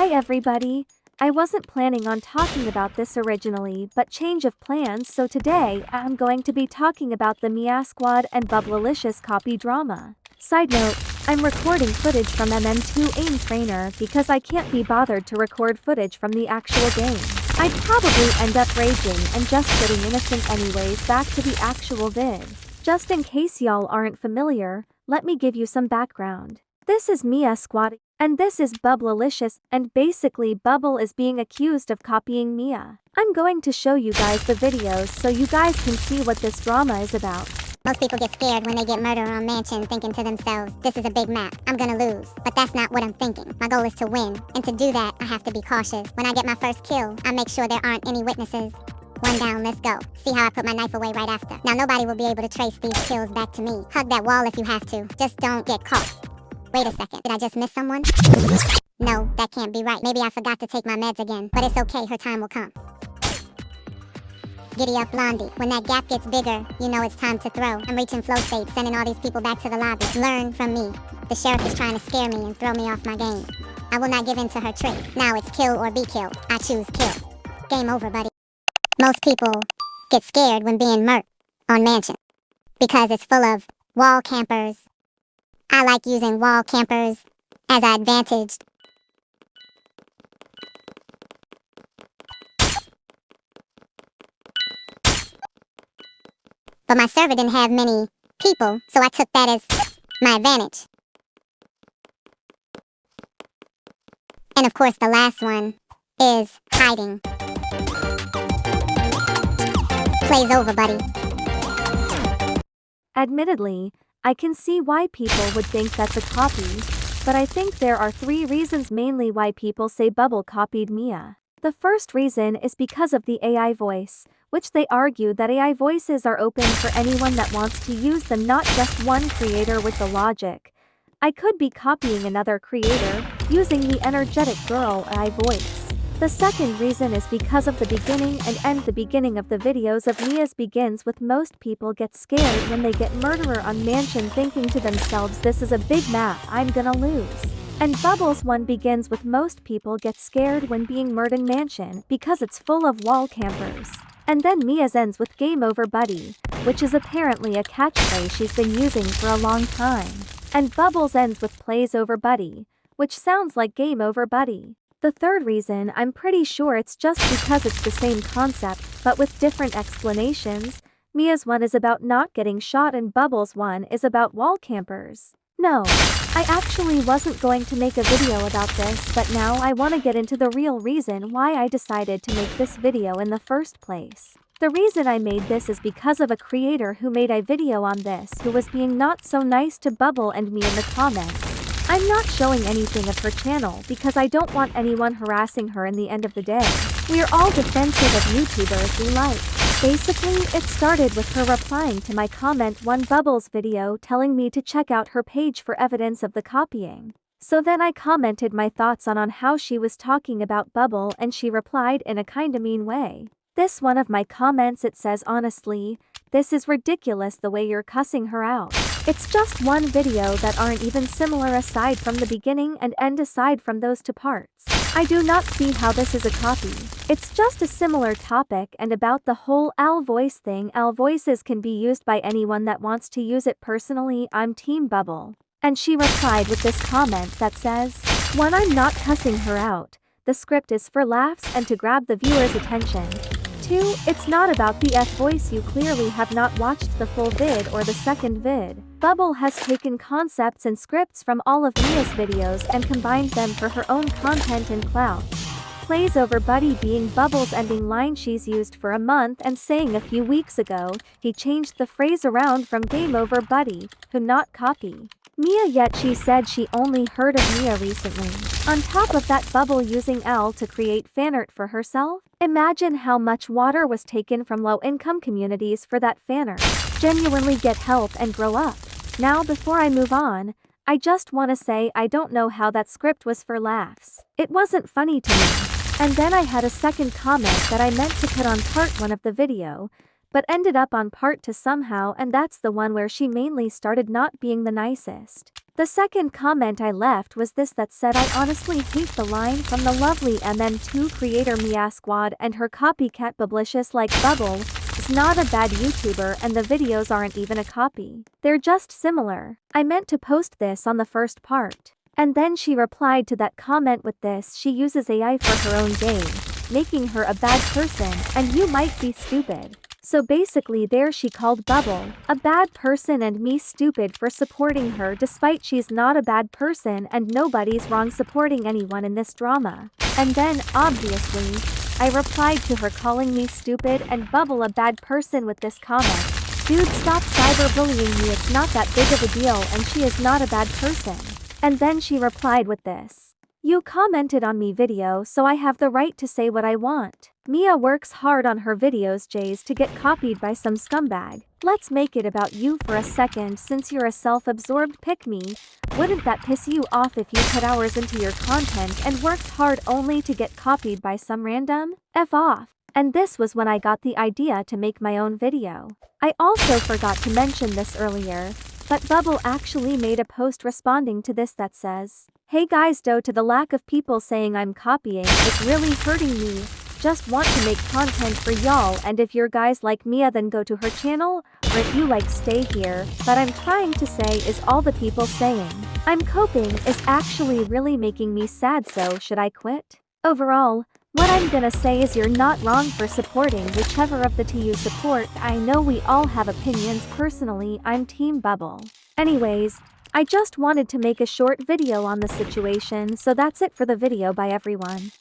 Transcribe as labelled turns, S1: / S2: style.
S1: Hi everybody! I wasn't planning on talking about this originally, but change of plans, so today I'm going to be talking about the MiaSquad and Bubblelicious copy drama. Side note, I'm recording footage from MM2 Aim Trainer because I can't be bothered to record footage from the actual game. I'd probably end up raging and just getting innocent anyways. Back to the actual vid. Just in case y'all aren't familiar, let me give you some background. This is MiaSquad, and this is Bubblelicious, and basically Bubble is being accused of copying Mia. I'm going to show you guys the videos so you guys can see what this drama is about.
S2: Most people get scared when they get murder on Mansion, thinking to themselves, this is a big map, I'm gonna lose. But that's not what I'm thinking. My goal is to win, and to do that, I have to be cautious. When I get my first kill, I make sure there aren't any witnesses. One down, let's go. See how I put my knife away right after. Now nobody will be able to trace these kills back to me. Hug that wall if you have to. Just don't get caught. Wait a second, did I just miss someone? No, that can't be right. Maybe I forgot to take my meds again, but it's okay, her time will come. Giddy up, Blondie. When that gap gets bigger, you know it's time to throw. I'm reaching flow state, sending all these people back to the lobby. Learn from me. The sheriff is trying to scare me and throw me off my game. I will not give in to her trick. Now it's kill or be killed. I choose kill. Game over, buddy. Most people get scared when being murked on Mansion because it's full of wall campers. I like using wall campers as an advantage. But my server didn't have many people, so I took that as my advantage. And of course the last one is hiding. Plays over, buddy.
S1: Admittedly, I can see why people would think that's a copy, but I think there are 3 reasons mainly why people say Bubble copied Mia. The first reason is because of the AI voice, which they argue that AI voices are open for anyone that wants to use them, not just one creator with the logic. I could be copying another creator, using the energetic girl AI voice. The second reason is because of the beginning and end. The beginning of the videos of Mia's begins with most people get scared when they get murderer on Mansion, thinking to themselves, this is a big map, I'm gonna lose. And Bubbles one begins with most people get scared when being murdered in Mansion because it's full of wall campers. And then Mia's ends with game over buddy, which is apparently a catchphrase she's been using for a long time. And Bubbles ends with plays over buddy, which sounds like game over buddy. The third reason, I'm pretty sure it's just because it's the same concept, but with different explanations. Mia's one is about not getting shot and Bubbles one is about wall campers. No, I actually wasn't going to make a video about this, but now I want to get into the real reason why I decided to make this video in the first place. The reason I made this is because of a creator who made a video on this who was being not so nice to Bubble and me in the comments. I'm not showing anything of her channel because I don't want anyone harassing her in the end of the day. We're all defensive of YouTubers we like. Basically, it started with her replying to my comment one Bubbles video telling me to check out her page for evidence of the copying. So then I commented my thoughts on how she was talking about Bubble and she replied in a kinda mean way. This one of my comments, it says, honestly, this is ridiculous the way you're cussing her out. It's just one video that aren't even similar aside from the beginning and end. Aside from those 2 parts, I do not see how this is a copy. It's just a similar topic and about the whole Al voice thing. Al voices can be used by anyone that wants to use it. Personally, I'm Team Bubble. And she replied with this comment that says, 1. I'm not cussing her out. The script is for laughs and to grab the viewer's attention. 2. It's not about the F voice. You clearly have not watched the full vid or the second vid. Bubble has taken concepts and scripts from all of Mia's videos and combined them for her own content and clout. Plays over buddy being Bubble's ending line she's used for a month and saying a few weeks ago, he changed the phrase around from game over buddy, who not copy Mia, yet she said she only heard of Mia recently. On top of that, Bubble using L to create fanart for herself? Imagine how much water was taken from low-income communities for that fanart. Genuinely get help and grow up. Now before I move on, I just wanna say I don't know how that script was for laughs. It wasn't funny to me. And then I had a second comment that I meant to put on part 1 of the video, but ended up on part 2 somehow, and that's the one where she mainly started not being the nicest. The second comment I left was this that said I honestly hate the line from the lovely MM2 creator MiaSquad and her copycat Publicious like Bubble is not a bad YouTuber and the videos aren't even a copy. They're just similar. I meant to post this on the first part. And then she replied to that comment with this: she uses AI for her own gain, making her a bad person, and you might be stupid. So basically there she called Bubble a bad person and me stupid for supporting her despite she's not a bad person and nobody's wrong supporting anyone in this drama. And then, obviously, I replied to her calling me stupid and Bubble a bad person with this comment: dude, stop cyberbullying me, it's not that big of a deal and she is not a bad person. And then she replied with this: you commented on me video so I have the right to say what I want. Mia works hard on her videos Jays to get copied by some scumbag. Let's make it about you for a second since you're a self-absorbed pick-me. Wouldn't that piss you off if you put hours into your content and worked hard only to get copied by some random? F off. And this was when I got the idea to make my own video. I also forgot to mention this earlier, but Bubble actually made a post responding to this that says, hey guys, due to the lack of people saying I'm copying, it's really hurting me. Just want to make content for y'all, and if you're guys like Mia then go to her channel, or if you like stay here. But I'm trying to say is all the people saying I'm coping is actually really making me sad, so should I quit? Overall, what I'm gonna say is you're not wrong for supporting whichever of the two you support. I know we all have opinions. Personally, I'm Team Bubble. Anyways, I just wanted to make a short video on the situation, so that's it for the video. Bye everyone.